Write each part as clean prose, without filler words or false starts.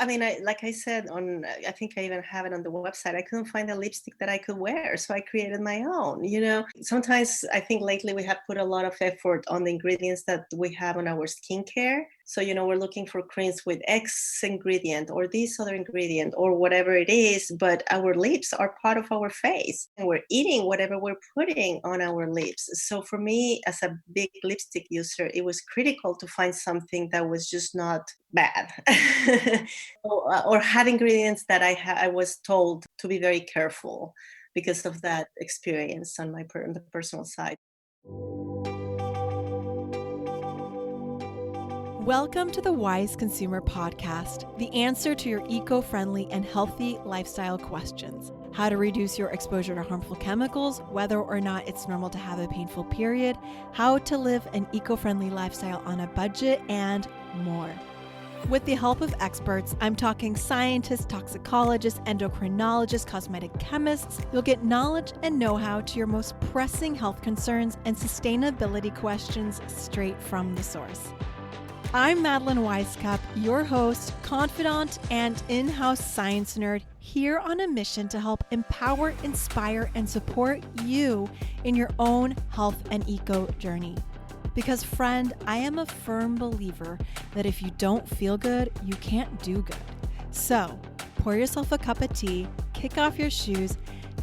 I mean, like I said, I think I even have it on the website. I couldn't find a lipstick that I could wear, so I created my own. Sometimes I think lately we have put a lot of effort on the ingredients that we have on our skincare. So, we're looking for creams with X ingredient or this other ingredient or whatever it is, but our lips are part of our face and we're eating whatever we're putting on our lips. So for me, as a big lipstick user, it was critical to find something that was just not bad or had ingredients that I was told to be very careful because of that experience on the personal side. Welcome to the Wise Consumer Podcast, the answer to your eco-friendly and healthy lifestyle questions. How to reduce your exposure to harmful chemicals, whether or not it's normal to have a painful period, how to live an eco-friendly lifestyle on a budget, and more. With the help of experts, I'm talking scientists, toxicologists, endocrinologists, cosmetic chemists, you'll get knowledge and know-how to your most pressing health concerns and sustainability questions straight from the source. I'm Madeline Weisskopf, your host, confidant, and in-house science nerd, here on a mission to help empower, inspire, and support you in your own health and eco journey. Because, friend, I am a firm believer that if you don't feel good, you can't do good. So, pour yourself a cup of tea, kick off your shoes,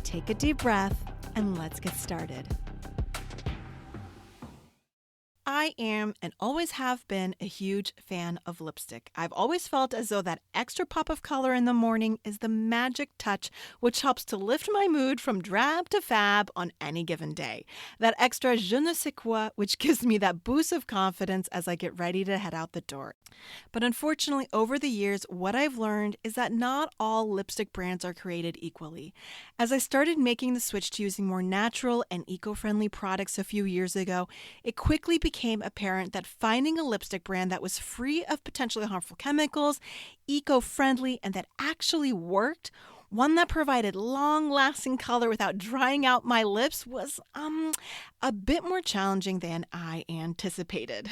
take a deep breath, and let's get started. I am and always have been a huge fan of lipstick. I've always felt as though that extra pop of color in the morning is the magic touch which helps to lift my mood from drab to fab on any given day. That extra je ne sais quoi which gives me that boost of confidence as I get ready to head out the door. But unfortunately, over the years, what I've learned is that not all lipstick brands are created equally. As I started making the switch to using more natural and eco-friendly products a few years ago, it quickly became apparent that finding a lipstick brand that was free of potentially harmful chemicals, eco-friendly, and that actually worked, one that provided long-lasting color without drying out my lips, was a bit more challenging than I anticipated.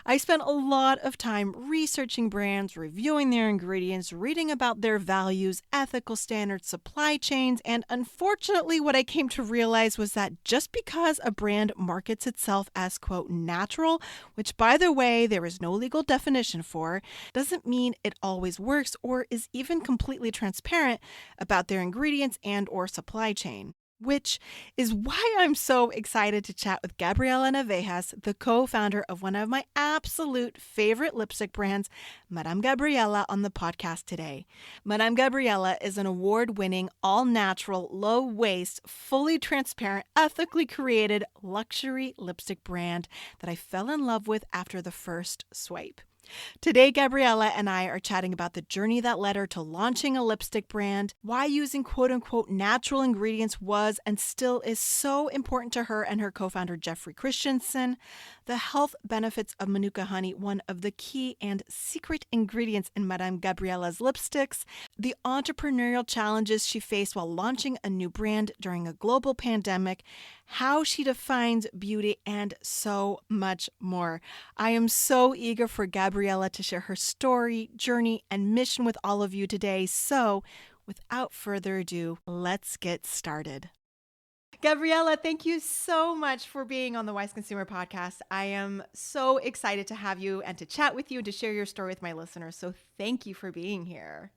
I spent a lot of time researching brands, reviewing their ingredients, reading about their values, ethical standards, supply chains, and unfortunately what I came to realize was that just because a brand markets itself as, quote, natural, which by the way there is no legal definition for, doesn't mean it always works or is even completely transparent about their ingredients and or supply chain. Which is why I'm so excited to chat with Gabriela Navejas, the co-founder of one of my absolute favorite lipstick brands, Madame Gabriela, on the podcast today. Madame Gabriela is an award-winning, all-natural, low-waste, fully transparent, ethically created luxury lipstick brand that I fell in love with after the first swipe. Today, Gabriela and I are chatting about the journey that led her to launching a lipstick brand, why using quote-unquote natural ingredients was and still is so important to her and her co-founder Geoffrey Christiansen, the health benefits of Mānuka honey, one of the key and secret ingredients in Madame Gabriela's lipsticks, the entrepreneurial challenges she faced while launching a new brand during a global pandemic, how she defines beauty, and so much more. I am so eager for Gabriela to share her story, journey, and mission with all of you today. So, without further ado, let's get started. Gabriela, thank you so much for being on the Wise Consumer Podcast. I am so excited to have you and to chat with you and to share your story with my listeners. So thank you for being here.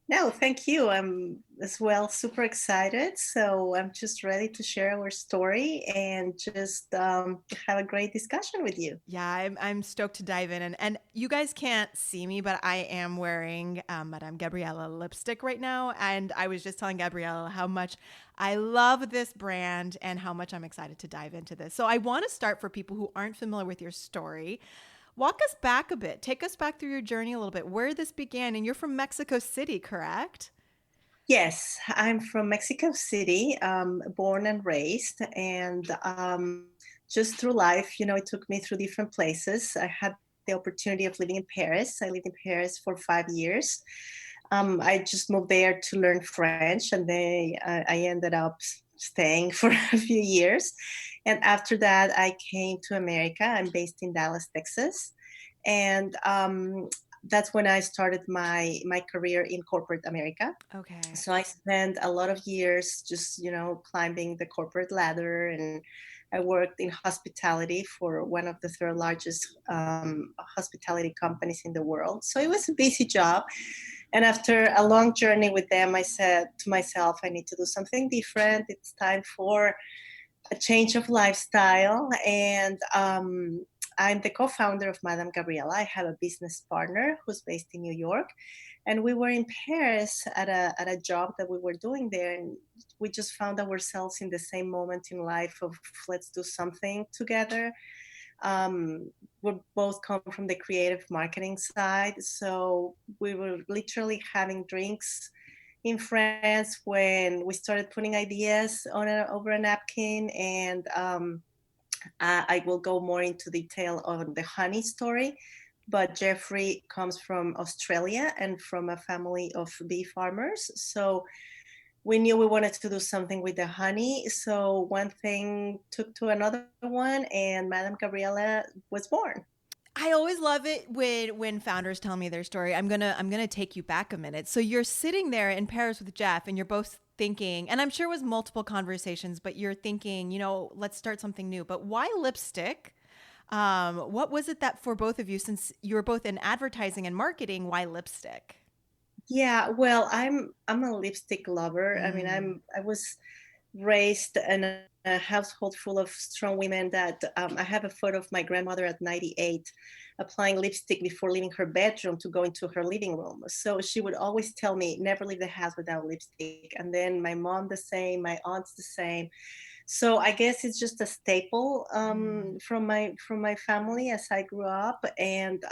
No, thank you. I'm as well super excited. So I'm just ready to share our story and just have a great discussion with you. Yeah, I'm stoked to dive in. And you guys can't see me, but I am wearing Madame Gabriela lipstick right now. And I was just telling Gabriela how much I love this brand and how much I'm excited to dive into this. So I want to start for people who aren't familiar with your story. Walk us back a bit. Take us back through your journey a little bit, where this began. And you're from Mexico City, correct? Yes, I'm from Mexico City, born and raised. And just through life, it took me through different places. I had the opportunity of living in Paris. I lived in Paris for 5 years. I just moved there to learn French, and then I ended up staying for a few years. And after that, I came to America. I'm based in Dallas, Texas. And that's when I started my career in corporate America. Okay. So I spent a lot of years just, climbing the corporate ladder, and I worked in hospitality for one of the third largest hospitality companies in the world. So it was a busy job. And after a long journey with them, I said to myself, I need to do something different. It's time for a change of lifestyle. And I'm the co-founder of Madame Gabriela. I have a business partner who's based in New York, and we were in Paris at a job that we were doing there, and we just found ourselves in the same moment in life of let's do something together. We both come from the creative marketing side, so we were literally having drinks in France when we started putting ideas over a napkin. And I will go more into detail on the honey story. But Geoffrey comes from Australia and from a family of bee farmers. So we knew we wanted to do something with the honey. So one thing took to another one, and Madame Gabriela was born. I always love it when founders tell me their story. I'm gonna take you back a minute. So you're sitting there in Paris with Jeff, and you're both thinking, and I'm sure it was multiple conversations, but you're thinking, let's start something new. But why lipstick? What was it that for both of you, since you were both in advertising and marketing, why lipstick? Yeah, well, I'm a lipstick lover. I mean, I was raised in a household full of strong women that I have a photo of my grandmother at 98 applying lipstick before leaving her bedroom to go into her living room. So she would always tell me, never leave the house without lipstick. And then my mom the same, my aunts the same. So I guess it's just a staple from my family as I grew up. And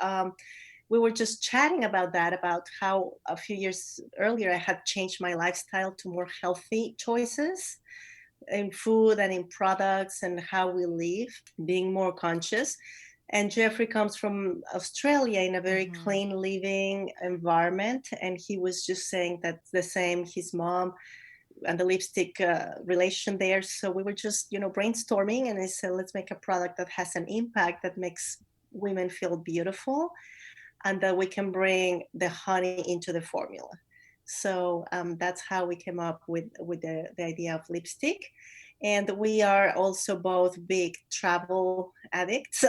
we were just chatting about that, about how a few years earlier I had changed my lifestyle to more healthy choices in food and in products and how we live, being more conscious. And Geoffrey comes from Australia in a very clean living environment. And he was just saying that the same, his mom and the lipstick relation there. So we were just, brainstorming, and I said, let's make a product that has an impact, that makes women feel beautiful, and that we can bring the honey into the formula. So that's how we came up with the idea of lipstick. And we are also both big travel addicts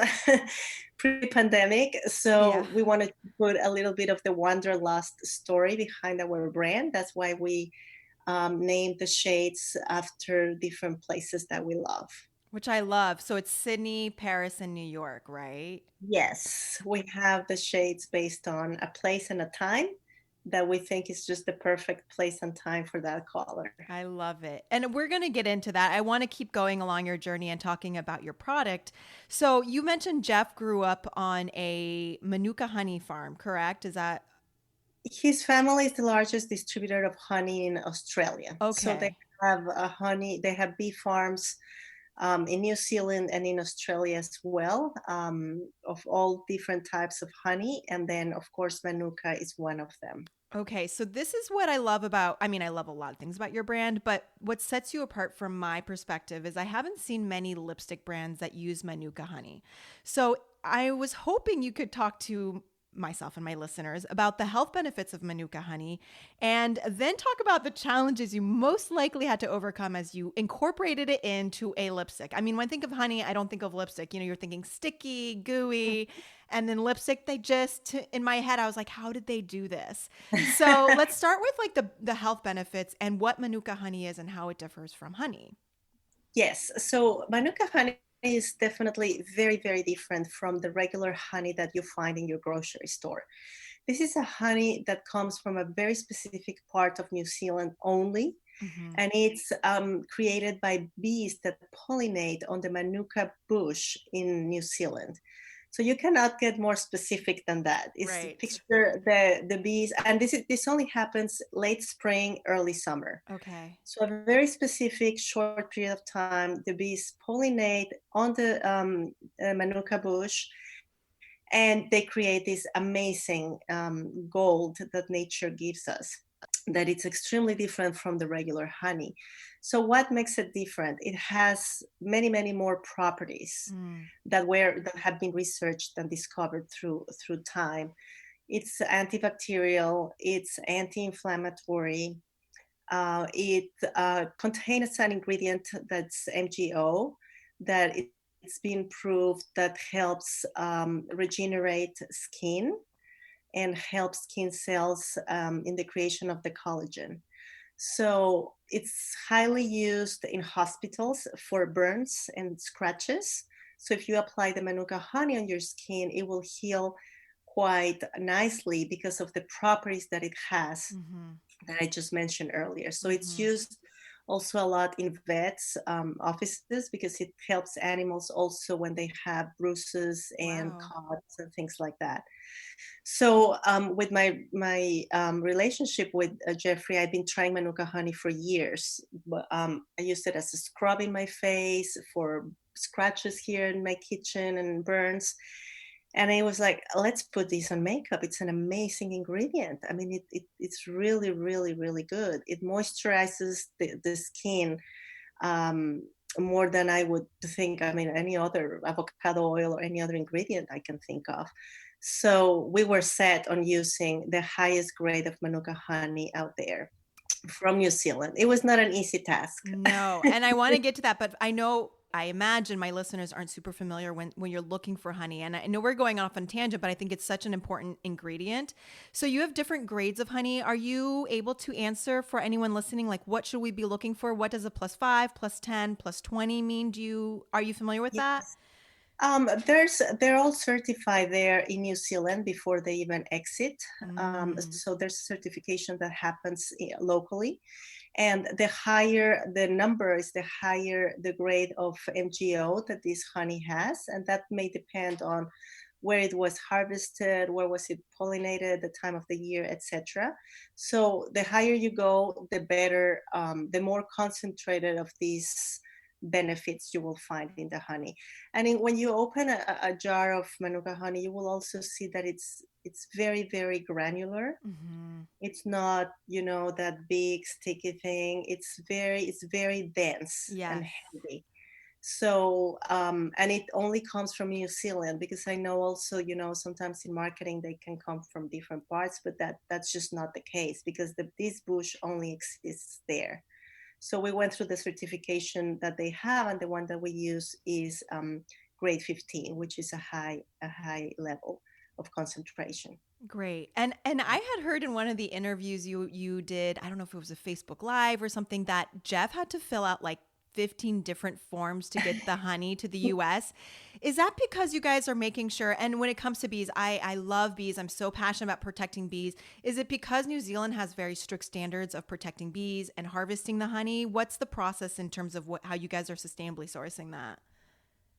pre-pandemic. So we wanted to put a little bit of the wanderlust story behind our brand. That's why we named the shades after different places that we love. Which I love. So it's Sydney, Paris, and New York, right? Yes, we have the shades based on a place and a time that we think is just the perfect place and time for that color. I love it. And we're going to get into that. I want to keep going along your journey and talking about your product. So you mentioned Jeff grew up on a Mānuka honey farm, correct? Is that? His family is the largest distributor of honey in Australia. Okay. So they have they have bee farms in New Zealand and in Australia as well, of all different types of honey. And then, of course, Mānuka is one of them. Okay, so this is what I love about, I love a lot of things about your brand, but what sets you apart from my perspective is I haven't seen many lipstick brands that use Mānuka honey. So I was hoping you could talk to myself and my listeners about the health benefits of Mānuka honey, and then talk about the challenges you most likely had to overcome as you incorporated it into a lipstick. When I think of honey, I don't think of lipstick. You're thinking sticky, gooey, and then lipstick. In my head, I was like, how did they do this? So let's start with like the health benefits and what Mānuka honey is and how it differs from honey. Yes. So Mānuka honey is definitely very, very different from the regular honey that you find in your grocery store. This is a honey that comes from a very specific part of New Zealand only. And it's created by bees that pollinate on the Mānuka bush in New Zealand. So you cannot get more specific than that. It's right. Picture the bees, and this only happens late spring, early summer. Okay. So a very specific short period of time, the bees pollinate on the Mānuka bush, and they create this amazing gold that nature gives us, that it's extremely different from the regular honey. So what makes it different? It has many, many more properties that have been researched and discovered through time. It's antibacterial, it's anti-inflammatory. It contains an ingredient that's MGO that it's been proved that helps regenerate skin and helps skin cells in the creation of the collagen. So it's highly used in hospitals for burns and scratches. So if you apply the Manuka honey on your skin, it will heal quite nicely because of the properties that it has Mm-hmm. that I just mentioned earlier. So it's Mm-hmm. used also a lot in vets' offices because it helps animals also when they have bruises and Wow. cuts and things like that. So with my relationship with Geoffrey, I've been trying Manuka honey for years. But, I used it as a scrub in my face for scratches here in my kitchen and burns. And I was like, let's put this on makeup. It's an amazing ingredient. I mean, it's really, really, really good. It moisturizes the skin um, more than I would think. I mean, any other avocado oil or any other ingredient I can think of. So we were set on using the highest grade of Manuka honey out there from New Zealand. It was not an easy task. No. And I want to get to that, but I imagine my listeners aren't super familiar when you're looking for honey. And I know we're going off on tangent, but I think it's such an important ingredient. So you have different grades of honey. Are you able to answer for anyone listening, like what should we be looking for? What does a +5, +10, +20 mean? Are you familiar with that? Yes. They're all certified there in New Zealand before they even exit. Mm. So there's certification that happens locally, and the higher the number is, the higher the grade of MGO that this honey has, and that may depend on where it was harvested, where was it pollinated, the time of the year, etc. So the higher you go, the better, the more concentrated of these benefits you will find in the honey. And when you open a jar of Manuka honey, you will also see that it's very, very granular. Hmm. It's not, that big sticky thing. It's very dense and Yes. heavy. So and it only comes from New Zealand, because I know also, sometimes in marketing they can come from different parts, but that's just not the case, because this bush only exists there. So we went through the certification that they have, and the one that we use is grade 15, which is a high level of concentration. Great. And I had heard in one of the interviews you did, I don't know if it was a Facebook Live or something, that Jeff had to fill out like 15 different forms to get the honey to the US. Is that because you guys are making sure, and when it comes to bees, I love bees. I'm so passionate about protecting bees. Is it because New Zealand has very strict standards of protecting bees and harvesting the honey? What's the process in terms of how you guys are sustainably sourcing that?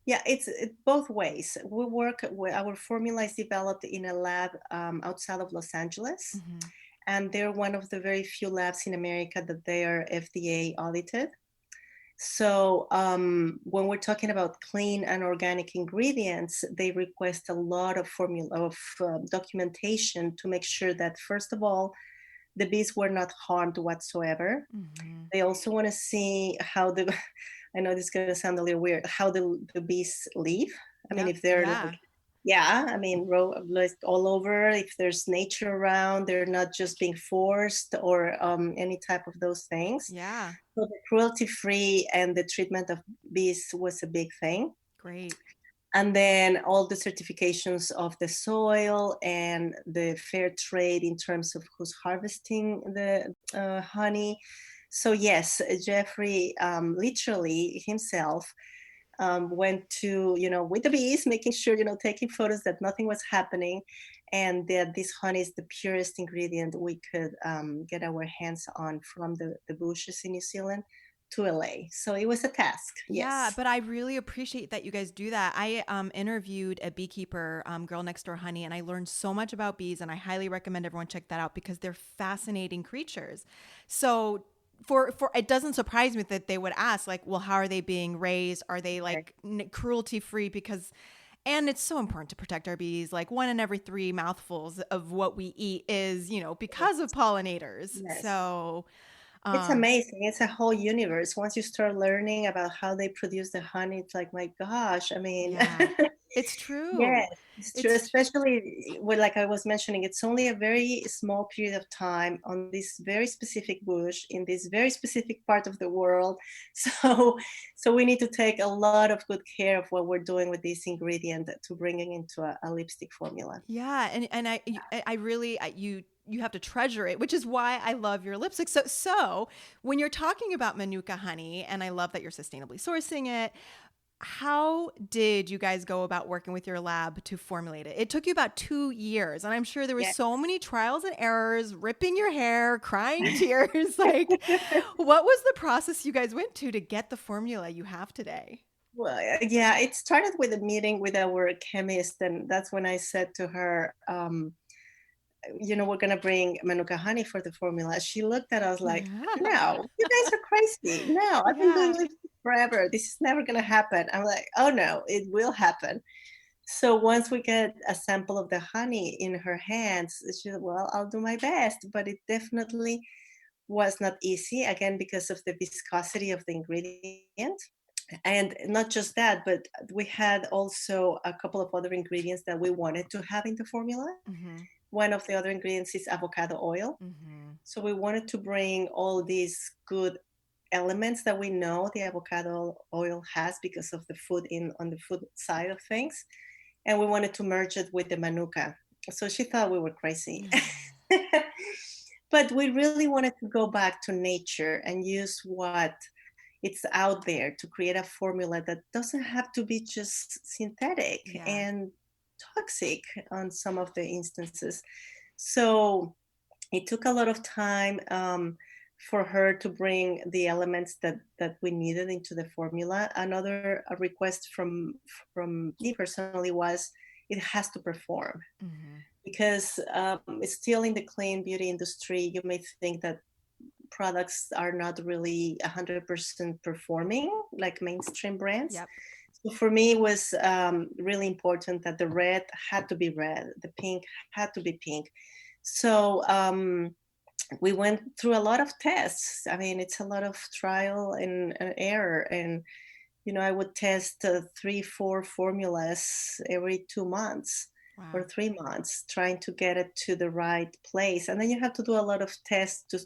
Yeah, it's both ways. We work with our formula is developed in a lab outside of Los Angeles, Hmm. and they're one of the very few labs in America that they are FDA audited. So when we're talking about clean and organic ingredients, they request a lot of formula of documentation to make sure that, first of all, the bees were not harmed whatsoever. Hmm. They also want to see how the I know this is going to sound a little weird, how the bees live. I mean, Yep. if they're like, Yeah. yeah, I mean, like all over, if there's nature around, they're not just being forced or any type of those things. Yeah. So the cruelty free and the treatment of bees was a big thing. Great. And then all the certifications of the soil and the fair trade in terms of who's harvesting the honey. So yes, Geoffrey literally himself went to, with the bees, making sure, taking photos that nothing was happening, and that this honey is the purest ingredient we could get our hands on from the bushes in New Zealand to LA. So it was a task, Yeah, yes. but I really appreciate that you guys do that. I interviewed a beekeeper, Girl Next Door Honey, and I learned so much about bees, and I highly recommend everyone check that out because they're fascinating creatures. So for it doesn't surprise me that they would ask like, well, how are they being raised? Are they Okay. like cruelty free? Because and it's so important to protect our bees. Like one in every three mouthfuls of what we eat is, because of pollinators. Yes. So, It's um, amazing. It's a whole universe. Once you start learning about how they produce the honey, it's like, my gosh, I mean, yeah. It's true. Yes, it's true. It's Especially when, like I was mentioning, it's only a very small period of time on this very specific bush in this very specific part of the world. So, so we need to take a lot of good care of what we're doing with this ingredient to bring it into a lipstick formula. yeah, and I really you have to treasure it, which is why I love your lipstick. So when you're talking about Manuka honey, and I love that you're sustainably sourcing it, how did you guys go about working with your lab to formulate it? It took you about 2 years, and I'm sure there was Yeah. so many trials and errors, ripping your hair, crying tears. Like, what was the process you guys went to get the formula you have today? Well, yeah, it started with a meeting with our chemist, and that's when I said to her, we're going to bring Manuka honey for the formula. She looked at us like, Yeah. no, you guys are crazy. No, I've been doing Yeah. lipstick forever. This is never going to happen. I'm like, oh no, it will happen. So once we get a sample of the honey in her hands, she said, well, I'll do my best. But it definitely was not easy, again, because of the viscosity of the ingredient. And not just that, but we had also a couple of other ingredients that we wanted to have in the formula. Mm-hmm. One of the other ingredients is avocado oil. Mm-hmm. So we wanted to bring all these good elements that we know the avocado oil has because of the food on the food side of things. And we wanted to merge it with the Mānuka. So she thought we were crazy. But we really wanted to go back to nature and use what it's out there to create a formula that doesn't have to be just synthetic Yeah. and toxic on some of the instances. So it took a lot of time for her to bring the elements that we needed into the formula. Another request from me personally was it has to perform, Mm-hmm. because it's still in the clean beauty industry. You may think that products are not really 100% performing like mainstream brands. Yep. So for me, it was really important that the red had to be red, the pink had to be pink. So we went through a lot of tests. I mean, it's a lot of trial and error. And, I would test 3, 4 formulas every 2 months or Wow. 3 months, trying to get it to the right place. And then you have to do a lot of tests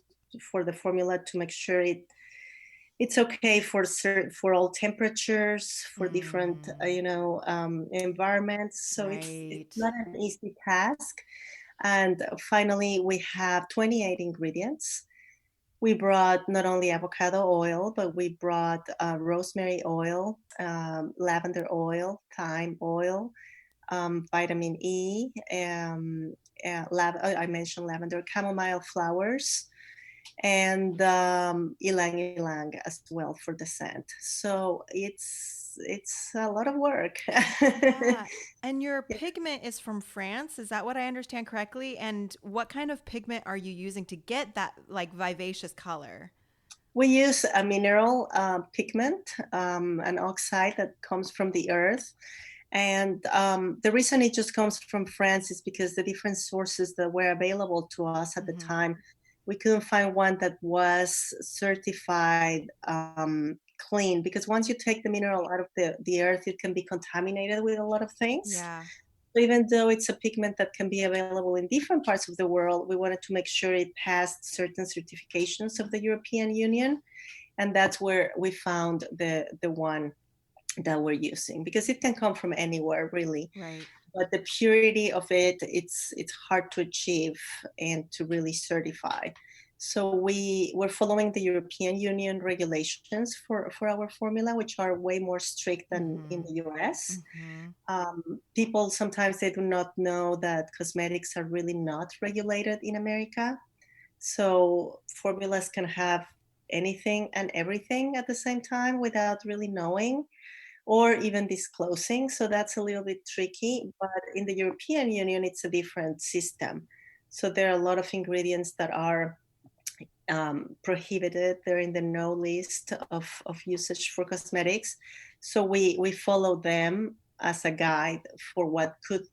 for the formula to make sure it's okay for all temperatures, for different Mm. environments. So it's Right. not an easy task. And finally, we have 28 ingredients. We brought not only avocado oil, but we brought rosemary oil, lavender oil, thyme oil, vitamin E, I mentioned lavender, chamomile flowers, and ylang ylang as well for the scent. So it's a lot of work. Yeah. And your pigment is from France. Is that what I understand correctly? And what kind of pigment are you using to get that like vivacious color? We use a mineral pigment, an oxide that comes from the earth. And the reason it just comes from France is because the different sources that were available to us at the Mm-hmm. time, we couldn't find one that was certified clean. Because once you take the mineral out of the earth, it can be contaminated with a lot of things. Yeah. So even though it's a pigment that can be available in different parts of the world, we wanted to make sure it passed certain certifications of the European Union. And that's where we found the one that we're using, because it can come from anywhere really, Right. but the purity of it's hard to achieve and to really certify. So we're following the European Union regulations for our formula, which are way more strict than in Mm-hmm. the US. Mm-hmm. People sometimes they do not know that cosmetics are really not regulated in America. So formulas can have anything and everything at the same time without really knowing or even disclosing. So that's a little bit tricky. But in the European Union, it's a different system. So there are a lot of ingredients that are prohibited. They're in the no list of usage for cosmetics. So we follow them as a guide for what could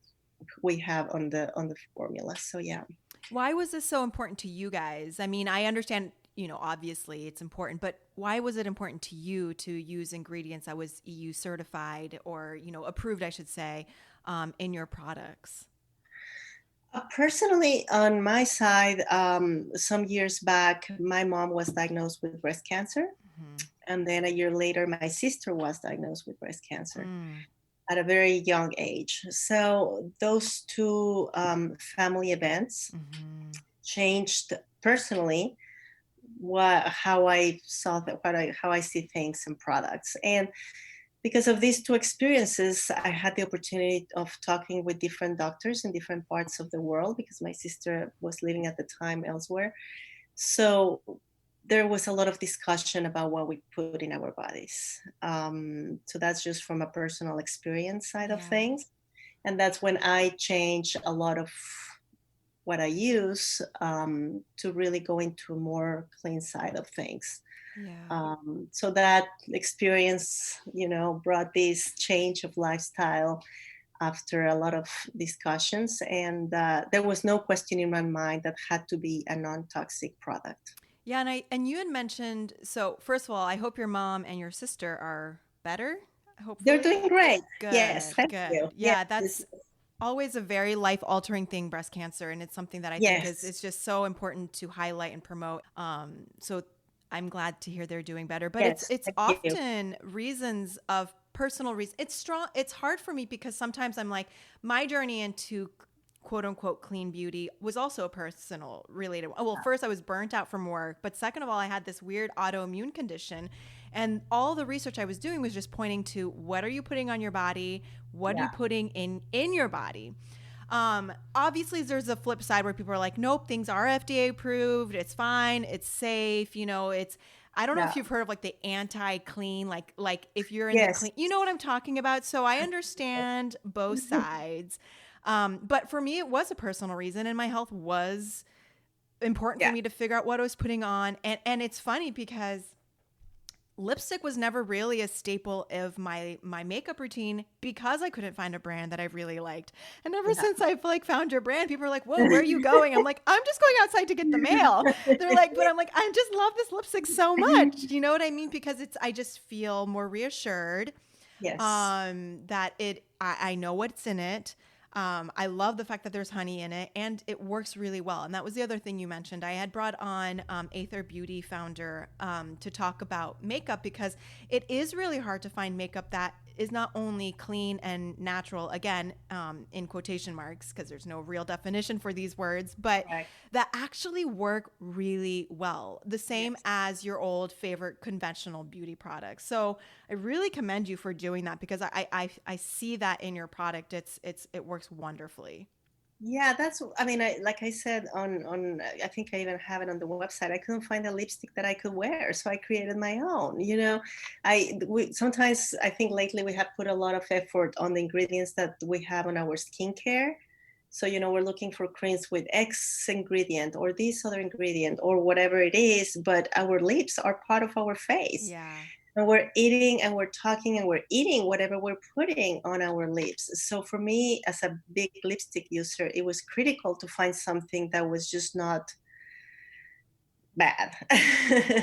we have on the formula. So yeah. Why was this so important to you guys? I mean, I understand obviously it's important, but why was it important to you to use ingredients that was EU certified or, approved, I should say, in your products? Personally, on my side, some years back, my mom was diagnosed with breast cancer. Hmm. And then a year later, my sister was diagnosed with breast cancer Mm. at a very young age. So those two family events Hmm. changed personally how I saw that, how I see things and products. And because of these two experiences, I had the opportunity of talking with different doctors in different parts of the world because my sister was living at the time elsewhere. So there was a lot of discussion about what we put in our bodies. So that's just from a personal experience side of Yeah. things. And that's when I changed a lot of what I use to really go into a more clean side of things. Yeah. So that experience, brought this change of lifestyle after a lot of discussions. And there was no question in my mind that had to be a non-toxic product. Yeah, and you had mentioned, so first of all, I hope your mom and your sister are better, They're hopefully. doing great. Yes, Good, thank you. good. Yes, Yeah, that's always a very life-altering thing, breast cancer, and it's something that I think is yes, it's just so important to highlight and promote. So I'm glad to hear they're doing better, but it's yes, it's thank you. often reasons of personal reasons. It's strong. It's hard for me because sometimes I'm like my journey into quote unquote clean beauty was also a personal related. Well, first I was burnt out from work, but second of all, I had this weird autoimmune condition. And all the research I was doing was just pointing to what are you putting on your body? What are you Yeah, putting in your body? Obviously there's a flip side where people are like, nope, things are FDA approved. It's fine. It's safe. It's, I don't know if yeah, you've heard of like the anti-clean, like if you're in the yes. clean, you know what I'm talking about. So I understand both sides. But for me, it was a personal reason, and my health was important for Yeah, me to figure out what I was putting on. And it's funny because lipstick was never really a staple of my makeup routine because I couldn't find a brand that I really liked. And ever yeah. since I've like found your brand, people are like, "Whoa, where are you going?" I'm like, "I'm just going outside to get the mail." They're like, "But I'm like, I just love this lipstick so much." You know what I mean? Because I just feel more reassured Yes. that I know what's in it. I love the fact that there's honey in it and it works really well. And that was the other thing you mentioned. I had brought on Aether Beauty founder to talk about makeup because it is really hard to find makeup that is not only clean and natural, again, in quotation marks, because there's no real definition for these words, but Right. that actually work really well. The same Yes. as your old favorite conventional beauty products. So I really commend you for doing that because I see that in your product. It works wonderfully. Yeah, I mean, like I said I think I even have it on the website. I couldn't find a lipstick that I could wear, so I created my own. Sometimes I think lately we have put a lot of effort on the ingredients that we have on our skincare. So, we're looking for creams with X ingredient or this other ingredient or whatever it is, but our lips are part of our face. Yeah. And we're eating and we're talking and we're eating whatever we're putting on our lips. So for me, as a big lipstick user, it was critical to find something that was just not bad.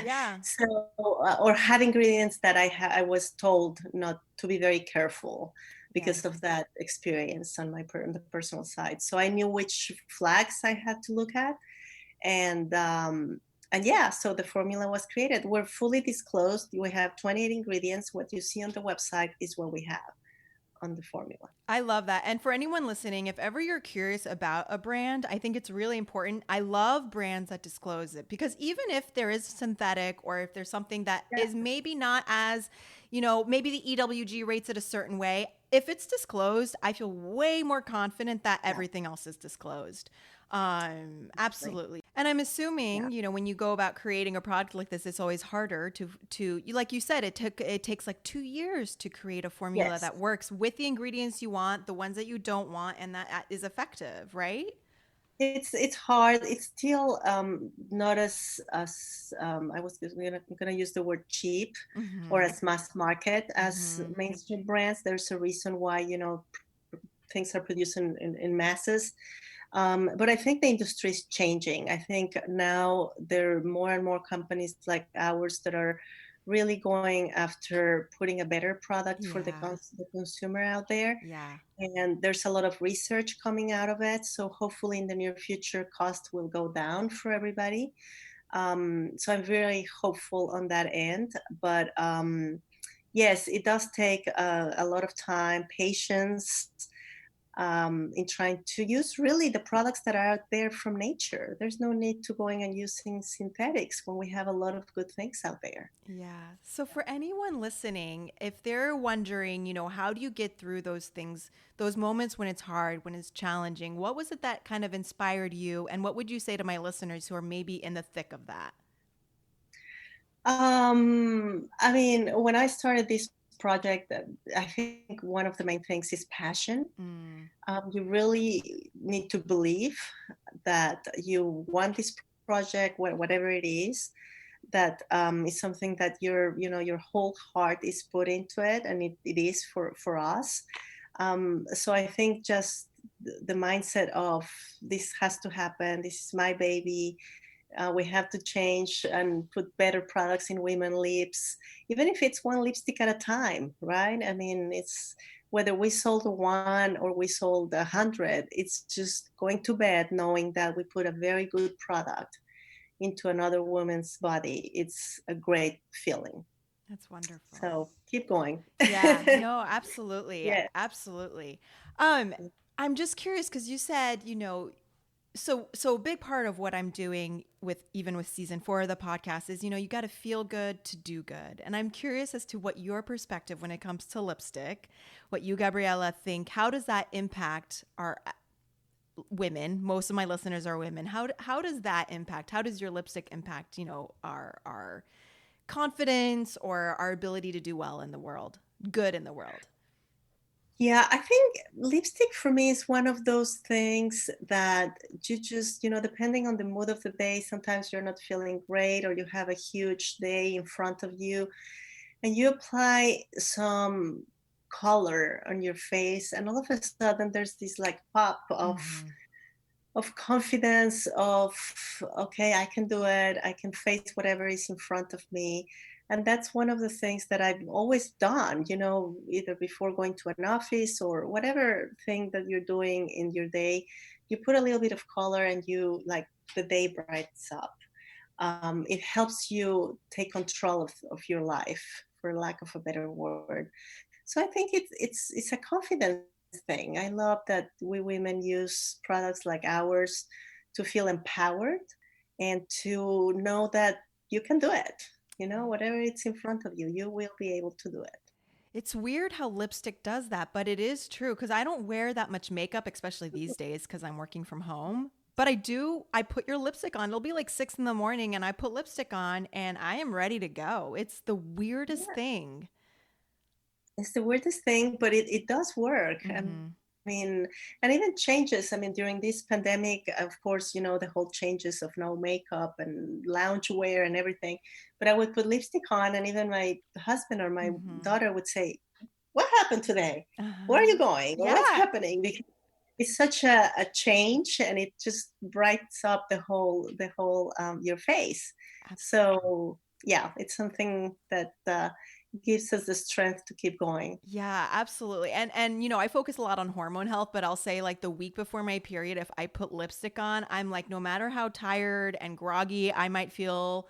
Yeah. So, or had ingredients that I was told not to be very careful Yeah. because of that experience on on the personal side. So I knew which flags I had to look at, and yeah, so the formula was created. We're fully disclosed. We have 28 ingredients. What you see on the website is what we have on the formula. I love that. And for anyone listening, if ever you're curious about a brand, I think it's really important. I love brands that disclose it because even if there is synthetic or if there's something that Yeah, is maybe not as, maybe the EWG rates it a certain way, if it's disclosed, I feel way more confident that yeah, everything else is disclosed. right. Absolutely. And I'm Yeah, assuming, when you go about creating a product like this, it's always harder like you said, it takes like 2 years to create a formula yes. that works with the ingredients you want, the ones that you don't want, and that is effective, right? It's hard. It's still not as I was gonna use the word cheap or Mm-hmm. as mass market as Mm-hmm. mainstream brands. There's a reason why things are produced in masses. But I think the industry is changing. I think now there are more and more companies like ours that are really going after putting a better product for Yeah. the consumer out there. Yeah. And there's a lot of research coming out of it. So hopefully in the near future, cost will go down for everybody. So I'm very hopeful on that end. But yes, it does take a lot of time, patience, in trying to use really the products that are out there from nature. There's no need to going and using synthetics when we have a lot of good things out there. Yeah. So for anyone listening, if they're wondering, how do you get through those things, those moments when it's hard, when it's challenging, what was it that kind of inspired you? And what would you say to my listeners who are maybe in the thick of that? I mean, when I started this project, I think one of the main things is passion. Mm, You really need to believe that you want this project, whatever it is, that is something that your whole heart is put into it, and it is for us. So I think just the mindset of this has to happen. This is my baby. We have to change and put better products in women lips, even if it's one lipstick at a time, right? I mean, it's whether we sold one or we sold 100, it's just going to bed knowing that we put a very good product into another woman's body. It's a great feeling. that's wonderful. So keep going. Yeah, no, absolutely. Yeah. Absolutely. Um, I'm just curious because you said, so a big part of what I'm doing with even with season 4 of the podcast is, you got to feel good to do good. And I'm curious as to what your perspective when it comes to lipstick, what you, Gabriela, think, how does that impact our women? Most of my listeners are women. How does that impact? How does your lipstick impact, our confidence or our ability to do well in the world, good in the world? Yeah, I think lipstick for me is one of those things that you just, depending on the mood of the day, sometimes you're not feeling great or you have a huge day in front of you and you apply some color on your face and all of a sudden there's this like pop Mm-hmm. of confidence of okay, I can do it, I can face whatever is in front of me. And that's one of the things that I've always done, either before going to an office or whatever thing that you're doing in your day, you put a little bit of color and you like the day brightens up. It helps you take control of your life, for lack of a better word. So I think it's a confidence thing. I love that we women use products like ours to feel empowered and to know that you can do it. Whatever it's in front of you, you will be able to do it. It's weird how lipstick does that, but it is true because I don't wear that much makeup, especially these days because I'm working from home. But I do, I put your lipstick on. It'll be like 6 in the morning and I put lipstick on and I am ready to go. It's the weirdest Yeah, thing. it's the weirdest thing, but it does work. I Mm-hmm. mean, and even changes. I mean, during this pandemic, of course, the whole changes of no makeup and loungewear and everything. But I would put lipstick on, and even my husband or my Mm-hmm. daughter would say, "What happened today? Where are Uh-huh. you going? Or what's Yeah. happening?" Because it's such a change, and it just brightens up the whole your face. So yeah, it's something that gives us the strength to keep going. Yeah, absolutely. And I focus a lot on hormone health, but I'll say like the week before my period if I put lipstick on, I'm like no matter how tired and groggy I might feel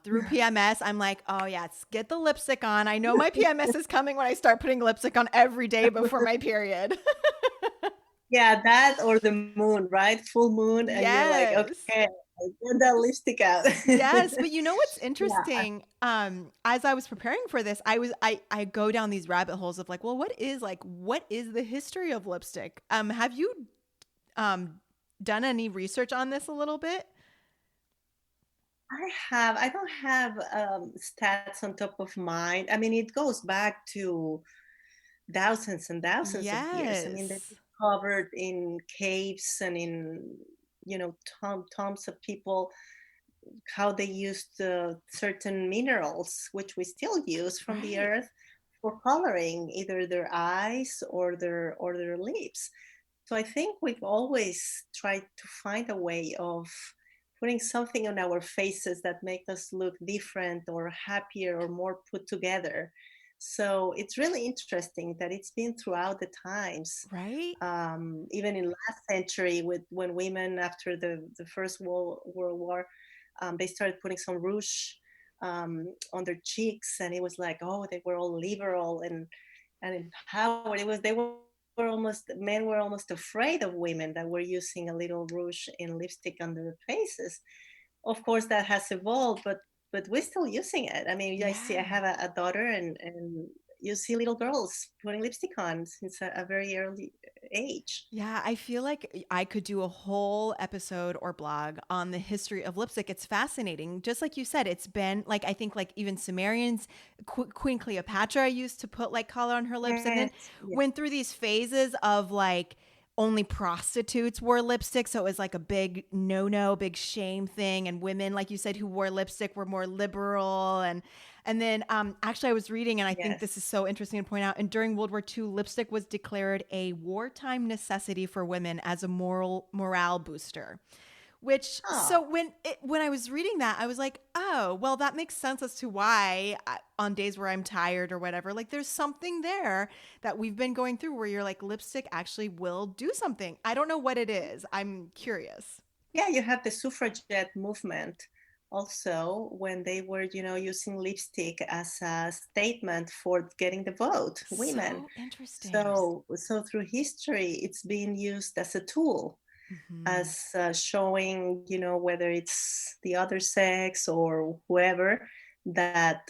through PMS, I'm like, "Oh, yes, get the lipstick on. I know my PMS is coming when I start putting lipstick on every day before my period." Yeah, that or the moon, right? Full moon, and you're like, Yes. okay, get that lipstick out. Yes, but you know what's Yeah, interesting? As I was preparing for this, I go down these rabbit holes of like, well, what is the history of lipstick? Have you um done any research on this a little bit? I have. I don't have stats on top of mind. I mean, it goes back to thousands and thousands of years. I mean, they Yes. discovered in caves and in, tombs of people how they used certain minerals, which we still use from the Right. earth, for coloring either their eyes or their lips. So I think we've always tried to find a way of putting something on our faces that make us look different or happier or more put together. So it's really interesting that it's been throughout the times. Right? Even in last century, with when women after the First World War, they started putting some rouge on their cheeks, and it was like, oh, they were all liberal and empowered. It was they were almost men were almost afraid of women that were using a little rouge and lipstick on their faces. Of course, that has evolved, but we're still using it. I mean, I Yeah. have a daughter, and you see little girls putting lipstick on since a very early age. Yeah, I feel like I could do a whole episode or blog on the history of lipstick. It's fascinating. Just like you said, it's been like, I think like even Sumerians, Queen Cleopatra used to put like color on her lips, and then Yes, yes, went through these phases of like only prostitutes wore lipstick. So it was like a big no, big shame thing. And women, like you said, who wore lipstick were more liberal. And then actually I was reading, and I think this yes. is so interesting to point out. And during World War II, lipstick was declared a wartime necessity for women as a morale booster. Which Oh, so when I was reading that, I was like, oh, well, that makes sense as to why on days where I'm tired or whatever, like there's something there that we've been going through where you're like, lipstick actually will do something. I don't know what it is. I'm curious. yeah, you have the suffragette movement also when they were, using lipstick as a statement for getting the vote, women. So interesting. So through history, it's being used as a tool, Hmm. as showing, whether it's the other sex or whoever, that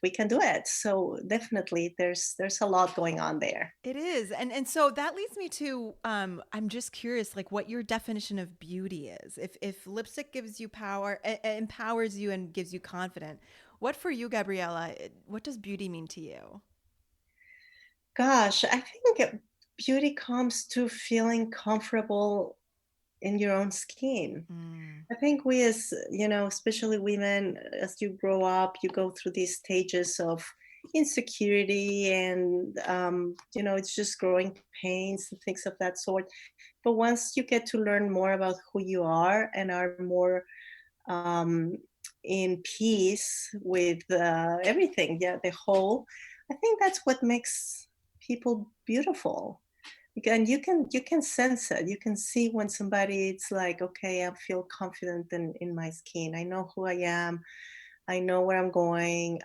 we can do it. So definitely, there's a lot going on there. It is. And so that leads me to I'm just curious like what your definition of beauty is. If lipstick gives you power, empowers you and gives you confidence, what for you, Gabriela, what does beauty mean to you? Gosh, I think beauty comes to feeling comfortable in your own skin. Mm, I think we, as especially women, as you grow up, you go through these stages of insecurity and, it's just growing pains and things of that sort. But once you get to learn more about who you are and are more um, in peace with everything, yeah, the whole, I think that's what makes people beautiful. And you can sense it. You can see when somebody, it's like, okay, I feel confident in my skin. I know who I am. I know where I'm going,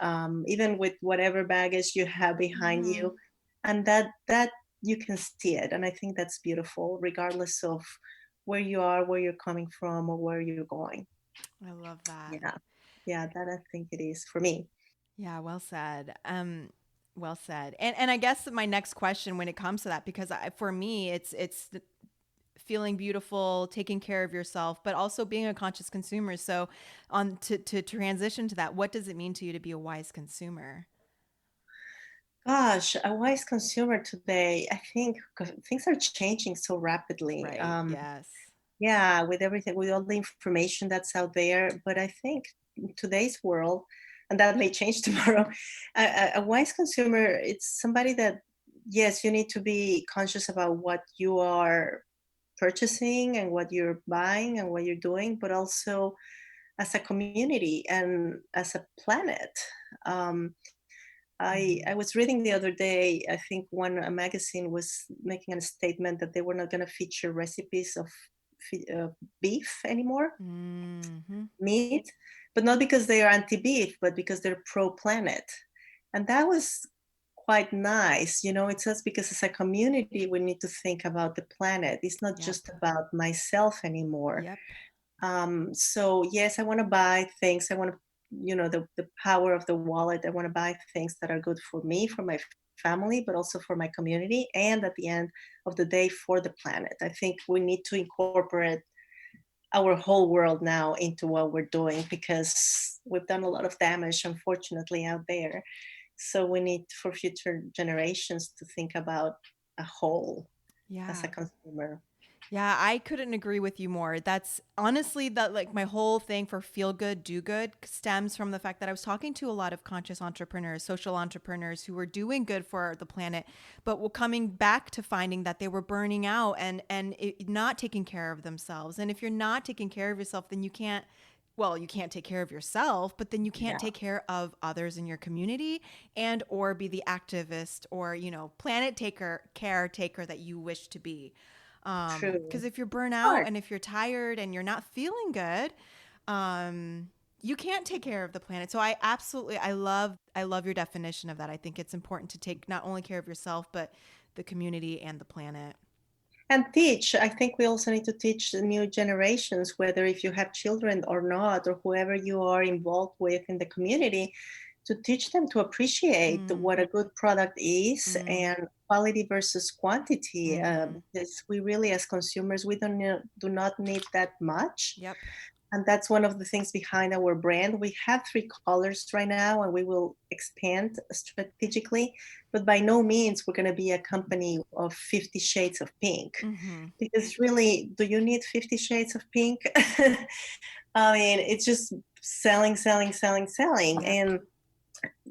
even with whatever baggage you have behind mm, you, and that you can see it. And I think that's beautiful, regardless of where you are, where you're coming from, or where you're going. I love that. Yeah, yeah, that I think it is for me. Yeah, well said. Well said. And I guess my next question when it comes to that, because for me, it's feeling beautiful, taking care of yourself, but also being a conscious consumer. So, on to transition to that, what does it mean to you to be a wise consumer? Gosh, a wise consumer today, I think 'cause things are changing so rapidly. Right. Yes. Yeah, with everything, with all the information that's out there. But I think in today's world, and that may change tomorrow, a wise consumer, it's somebody that, yes, you need to be conscious about what you are purchasing and what you're buying and what you're doing, but also as a community and as a planet. Um, I Mm. was reading the other day, I think one a magazine was making a statement that they were not going to feature recipes of beef anymore, Hmm. meat, but not because they are anti-beef, but because they're pro-planet. And that was quite nice. It says because as a community, we need to think about the planet. It's not Yep. just about myself anymore. Yep. So yes, I want to buy things. I want to, the power of the wallet. I want to buy things that are good for me, for my family, but also for my community, and at the end of the day, for the planet. I think we need to incorporate our whole world now into what we're doing because we've done a lot of damage, unfortunately, out there. So we need for future generations to think about a whole as a Yeah. consumer. Yeah, I couldn't agree with you more. That's honestly that like my whole thing for feel good, do good stems from the fact that I was talking to a lot of conscious entrepreneurs, social entrepreneurs who were doing good for the planet, but were coming back to finding that they were burning out and not taking care of themselves. And if you're not taking care of yourself, then you can't take care of yourself, but then you can't Yeah, take care of others in your community and or be the activist or, planet taker, caretaker that you wish to be. true. Because if you're burnt out Hard. and if you're tired and you're not feeling good, you can't take care of the planet. So I love your definition of that. I think it's important to take not only care of yourself, but the community and the planet. And teach. I think we also need to teach the new generations, whether if you have children or not, or whoever you are involved with in the community, to teach them to appreciate Mm, what a good product is mm, and quality versus quantity. mm-hmm. Because we really, as consumers, we do not need that much. Yep. And that's one of the things behind our brand. We have three colors right now, and we will expand strategically. But by no means we're going to be a company of 50 shades of pink. Mm-hmm. Because really, do you need 50 shades of pink? I mean, it's just selling, selling, selling, selling. Yep. And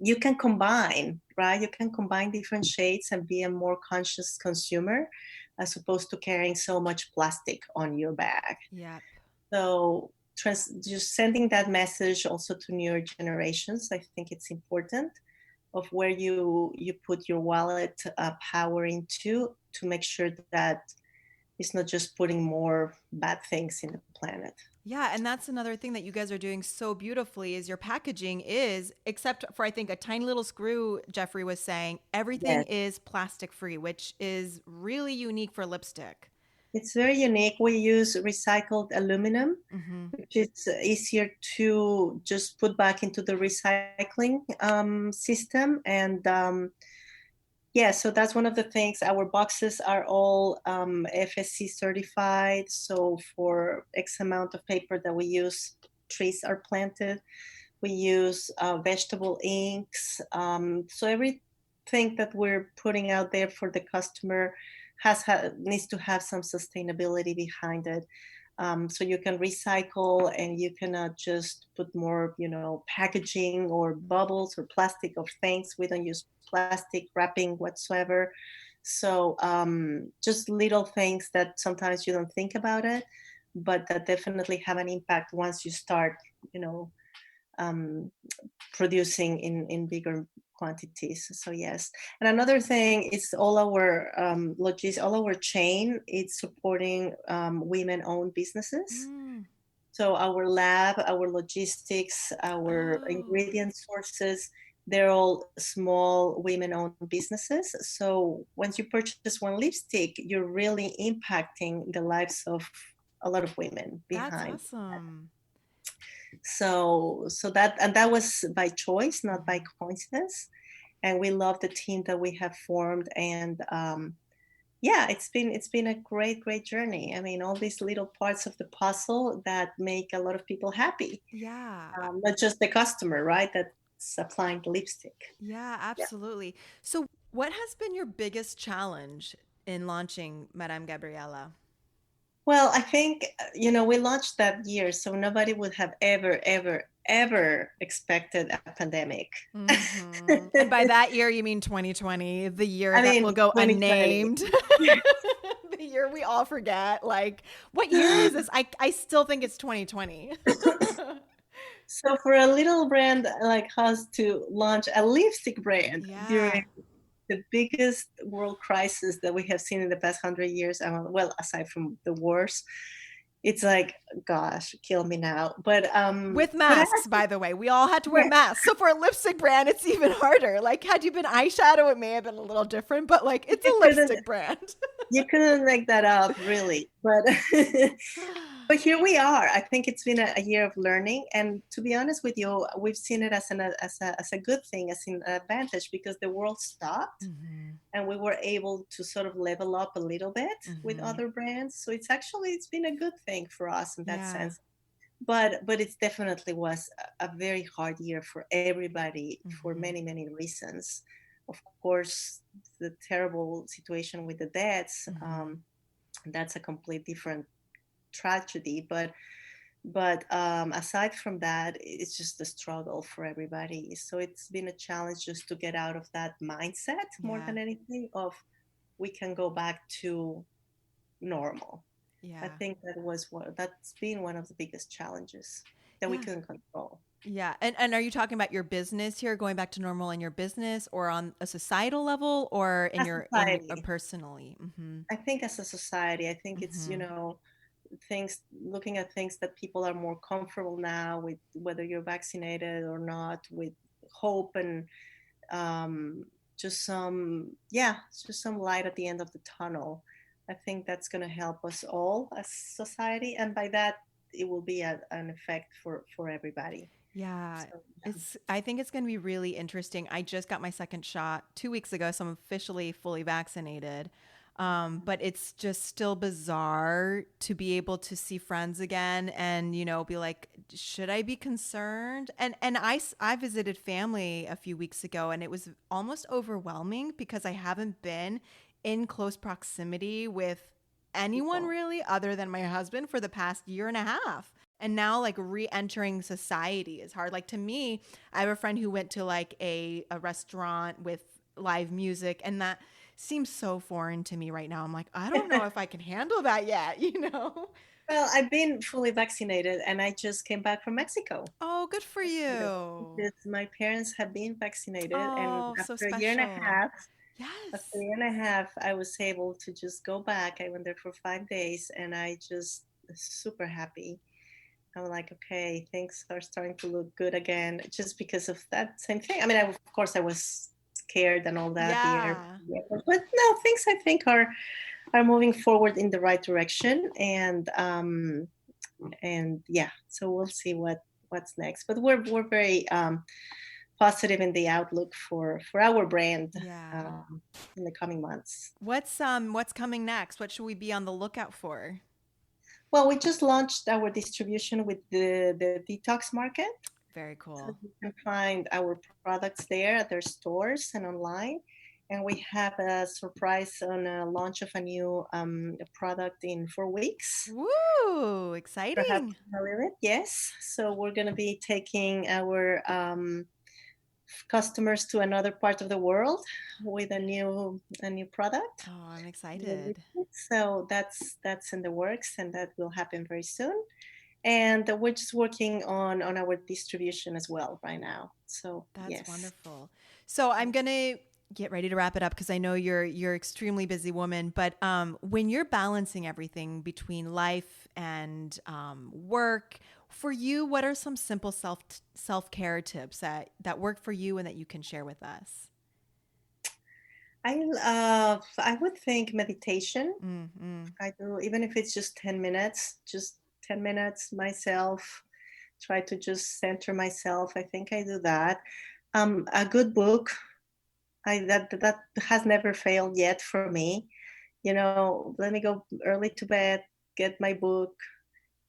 you can combine, right? You can combine different shades and be a more conscious consumer as opposed to carrying so much plastic on your bag. Yep. So just sending that message also to newer generations, I think it's important of where you put your wallet power into to make sure that it's not just putting more bad things in the planet. Yeah, and that's another thing that you guys are doing so beautifully is your packaging is, except for I think a tiny little screw, Geoffrey was saying, everything Yes, is plastic free, which is really unique for lipstick. it's very unique. We use recycled aluminum, Mm-hmm. which is easier to just put back into the recycling system. And yeah, so that's one of the things. Our boxes are all FSC certified. So for X amount of paper that we use, trees are planted. We use vegetable inks. So everything that we're putting out there for the customer needs to have some sustainability behind it. So you can recycle and you cannot just put more, packaging or bubbles or plastic of things. We don't use plastic wrapping whatsoever. So just little things that sometimes you don't think about it, but that definitely have an impact once you start, you know, um, producing in bigger quantities. So yes, and another thing is all our all our chain. It's supporting women-owned businesses. Mm. So our lab, our logistics, our Oh, ingredient sources, they're all small women-owned businesses. So once you purchase one lipstick, you're really impacting the lives of a lot of women that's behind. awesome. So that was by choice, not by Mm-hmm. coincidence. And we love the team that we have formed. And yeah, it's been a great journey. I mean, all these little parts of the puzzle that make a lot of people happy, Yeah. not just the customer, right? That's applying the lipstick. Yeah, Yeah. absolutely. So, what has been your biggest challenge in launching Madame Gabriela? Well, I think, we launched that year, so nobody would have ever expected a pandemic. Mm-hmm. And by that year, you mean 2020, the year I that will mean, go 2020. unnamed, the year we all forget. Like, what year is this? I still think it's 2020. So for a little brand like us to launch a lipstick brand Yeah. during the biggest world crisis that we have seen in the past 100 years, well, aside from the wars, it's like, gosh, kill me now. With But I masks, by the way. We all had to wear yeah, masks. So for a lipstick brand, it's even harder. Like, had you been eyeshadow, it may have been a little different, but like, it's you a couldn't lipstick brand. make that up really, but but here we are. I think it's been a year of learning, and to be honest with you, we've seen it as a good thing, as an advantage, because the world stopped Mm-hmm. and we were able to sort of level up a little bit with Mm-hmm. other brands. So it's been a good thing for us in that Yeah. sense. But it definitely was a very hard year for everybody for Mm-hmm. many reasons. Of course, the terrible situation with the deaths, Mm-hmm. That's a complete different tragedy. But aside from that, it's just a struggle for everybody. So it's been a challenge just to get out of that mindset more Yeah. than anything of we can go back to normal. I Yeah. think that's been one of the biggest challenges that we Yeah. couldn't control. Yeah. And are you talking about your business here, going back to normal in your business, or on a societal level, or in As your society, personally? Mm-hmm. I think as a society, I think it's, Mm-hmm. things, looking at things that people are more comfortable now with, whether you're vaccinated or not, with hope and um, just some light at the end of the tunnel. I think that's going to help us all as society. And by that, it will be an effect for everybody. Yeah. So, I think it's going to be really interesting. I just got my second shot 2 weeks ago, so I'm officially fully vaccinated. But it's just still bizarre to be able to see friends again and, be like, should I be concerned? And I visited family a few weeks ago, and it was almost overwhelming because I haven't been in close proximity with anyone people. really other than my husband for the past year and a half. And now, like, re-entering society is hard. Like, to me, I have a friend who went to like a restaurant with live music, and that seems so foreign to me right now. I'm like, I don't know if I can handle that yet, Well, I've been fully vaccinated and I just came back from Mexico. Oh, good for you. Because my parents have been vaccinated, and Oh, so after a year and a special. half, Yes. I was able to just go back. I went there for 5 days, and I just super happy. I'm like, okay, things are starting to look good again, just because of that same thing. I mean, of course, I was scared and all that, Yeah. the airport, but no, things I think are moving forward in the right direction, and yeah, so we'll see what's next. But we're very positive in the outlook for our brand Yeah. um, in the coming months. What's coming next? What should we be on the lookout for? Well, we just launched our distribution with the detox market. Very So cool. you can find our products there at their stores and online. And we have a surprise on a launch of a new product in 4 weeks. Woo! Perhaps Exciting. a little bit, yes. So we're going to be taking our customers to another part of the world with a new product. Oh, I'm excited. So that's in the works, and that will happen very soon. And we're just working on our distribution as well right now. So That's yes. wonderful. So I'm gonna get ready to wrap it up because I know you're extremely busy woman. But when you're balancing everything between life and work, for you, what are some simple self-care tips that work for you and that you can share with us? I would think meditation. Mm-hmm. I do, even if it's just 10 minutes myself, try to just center myself. I think I do that. A good book. That has never failed yet for me. Let me go early to bed, get my book,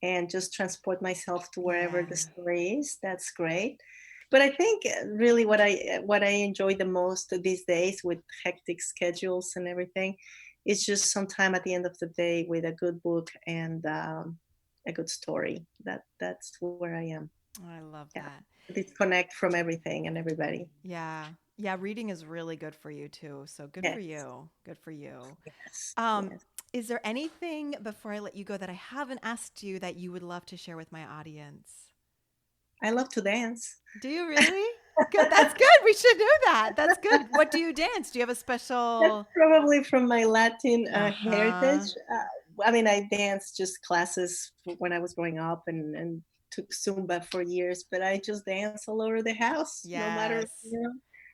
and just transport myself to wherever Yeah. the story is. That's great. But I think really what I enjoy the most these days with hectic schedules and everything is just some time at the end of the day with a good book and a good story. That's where I am. I love Yeah, that. disconnect from everything and everybody. Yeah. Yeah, reading is really good for you too. So good for Yes, you. Good for you. yes, Um, yes. is there anything before I let you go that I haven't asked you that you would love to share with my audience? I love to dance. Do you really? Good. That's good. We should know that. That's good. What do you dance? Do you have a That's special? probably from my Latin heritage. Uh-huh. I mean, I danced just classes when I was growing up and took Zumba for years, but I just dance all over the house, no matter, Yes.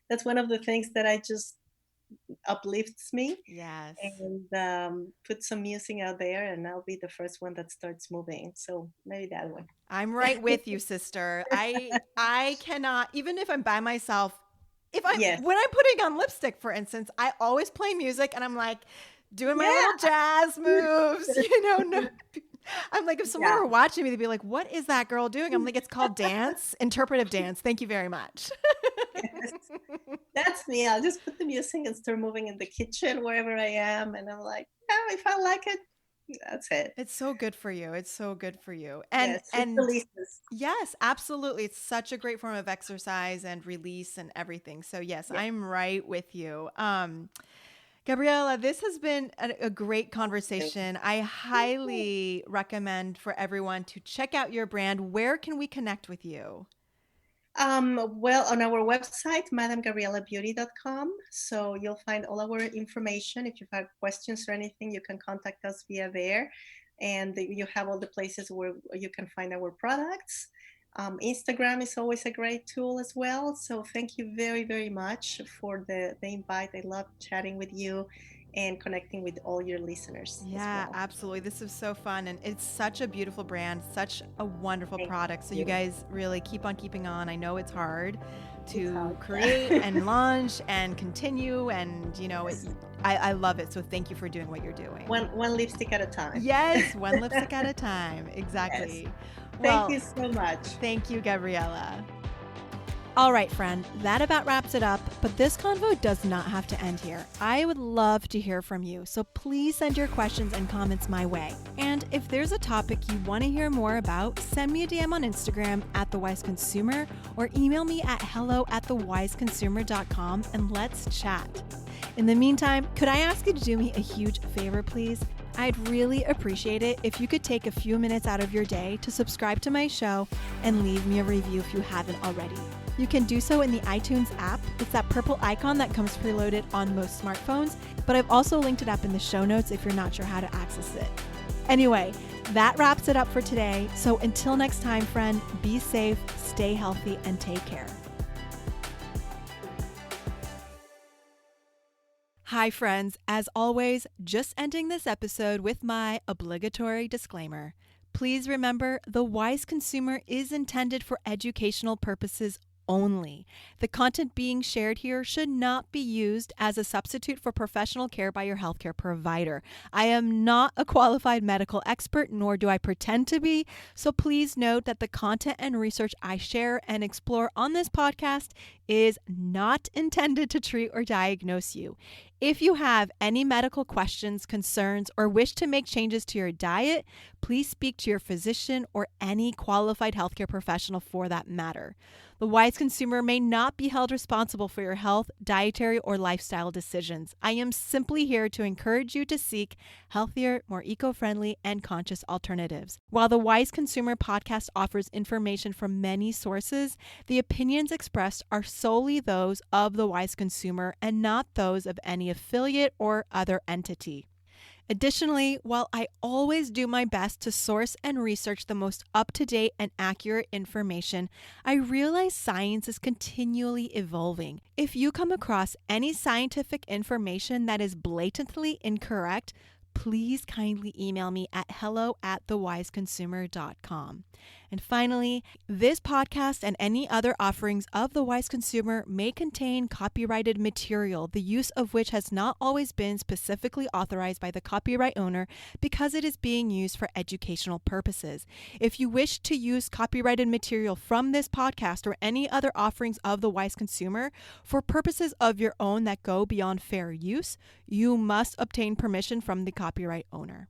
that's one of the things that I just uplifts me, Yes. and put some music out there, and I'll be the first one that starts moving. So maybe that one. I'm right with you, sister. I cannot, even if I'm by myself, if I'm Yes. when I'm putting on lipstick, for instance, I always play music and I'm like doing my Yeah. little jazz moves, no. I'm like, if someone Yeah. were watching me, they'd be like, what is that girl doing? I'm like, it's called dance, interpretive dance. Thank you very much. Yes. That's me. I'll just put the music and start moving in the kitchen wherever I am, and I'm like, yeah, if I like it, That's it. It's so good for you. It's so good for you. Yes, it And releases. yes, absolutely. It's such a great form of exercise and release and everything. So yes, Yeah. I'm right with you. Gabriela, this has been a great conversation. I highly recommend for everyone to check out your brand. Where can we connect with you? Well, on our website, MadameGabrielaBeauty.com. So you'll find all our information. If you have questions or anything, you can contact us via there. And you have all the places where you can find our products. Instagram is always a great tool as well. So thank you very, very much for the invite. I love chatting with you and connecting with all your listeners as Yeah, well. absolutely. This is so fun. And it's such a beautiful brand, such a wonderful Thank product. So you you. guys really keep on keeping on. I know it's hard It's to hard. create and launch and continue. And, Yes. I love it. So thank you for doing what you're doing. One lipstick at a time. Yes, one lipstick at a time. Yes. Exactly. Thank Well, you so much. thank you, Gabriela. All right, friend, that about wraps it up, but this convo does not have to end here. I would love to hear from you, so please send your questions and comments my way. And if there's a topic you want to hear more about, send me a DM on Instagram at The Wise Consumer or email me at hello@thewiseconsumer.com and let's chat. In the meantime, could I ask you to do me a huge favor, please? I'd really appreciate it if you could take a few minutes out of your day to subscribe to my show and leave me a review if you haven't already. You can do so in the iTunes app. It's that purple icon that comes preloaded on most smartphones, but I've also linked it up in the show notes if you're not sure how to access it. Anyway, that wraps it up for today. So until next time, friend, be safe, stay healthy, and take care. Hi, friends. As always, just ending this episode with my obligatory disclaimer. Please remember, the Wise Consumer is intended for educational purposes only. The content being shared here should not be used as a substitute for professional care by your healthcare provider. I am not a qualified medical expert, nor do I pretend to be, so please note that the content and research I share and explore on this podcast is not intended to treat or diagnose you. If you have any medical questions, concerns, or wish to make changes to your diet, please speak to your physician or any qualified healthcare professional for that matter. The Wise Consumer may not be held responsible for your health, dietary, or lifestyle decisions. I am simply here to encourage you to seek healthier, more eco-friendly, and conscious alternatives. While the Wise Consumer podcast offers information from many sources, the opinions expressed are solely those of the Wise Consumer and not those of any affiliate or other entity. Additionally, while I always do my best to source and research the most up-to-date and accurate information, I realize science is continually evolving. If you come across any scientific information that is blatantly incorrect, please kindly email me at hello@thewiseconsumer.com. And finally, this podcast and any other offerings of The Wise Consumer may contain copyrighted material, the use of which has not always been specifically authorized by the copyright owner because it is being used for educational purposes. If you wish to use copyrighted material from this podcast or any other offerings of The Wise Consumer for purposes of your own that go beyond fair use, you must obtain permission from the copyright owner.